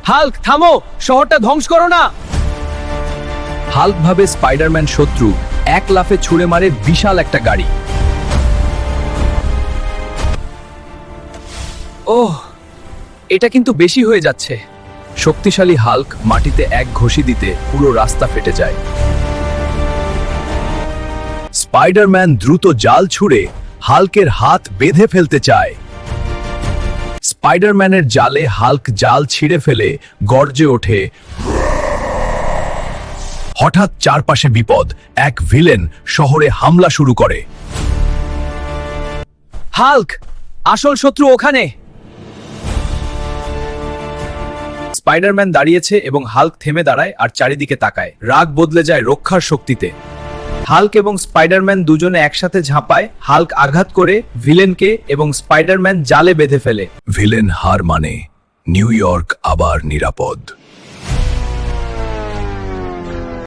Hulk থামো, শহরটা ধ্বংস করো না। হাল্ক ভাবে স্পাইডারম্যান শত্রু, এক লাফে ছুঁড়ে মারে বিশাল একটা গাড়ি। ওহ, এটা কিন্তু বেশি হয়ে যাচ্ছে। শক্তিশালী হাল্ক মাটিতে এক ঘষি দিতে পুরো রাস্তা ফেটে যায়। স্পাইডারম্যান দ্রুত জাল ছুঁড়ে হাল্কের হাত বেঁধে ফেলতে চায়। স্পাইডারম্যানের জালে হাল্ক জাল ছিঁড়ে ফেলে গর্জে ওঠে। হঠাৎ চারপাশে বিপদ, এক ভিলেন শহরে হামলা শুরু করে। হাল্ক, আসল শত্রু ওখানে। স্পাইডারম্যান দাঁড়িয়েছে এবং হাল্ক থেমে দাঁড়ায় আর চারিদিকে তাকায়। রাগ বদলে যায় রক্ষার শক্তিতে। হাল্ক এবং স্পাইডারম্যান দুজনে একসাথে ঝাঁপায়। হাল্ক আঘাত করে ভিলেনকে এবং স্পাইডারম্যান জালে বেঁধে ফেলে। ভিলেন হার মানে নিউ ইয়র্ক আবার নিরাপদ।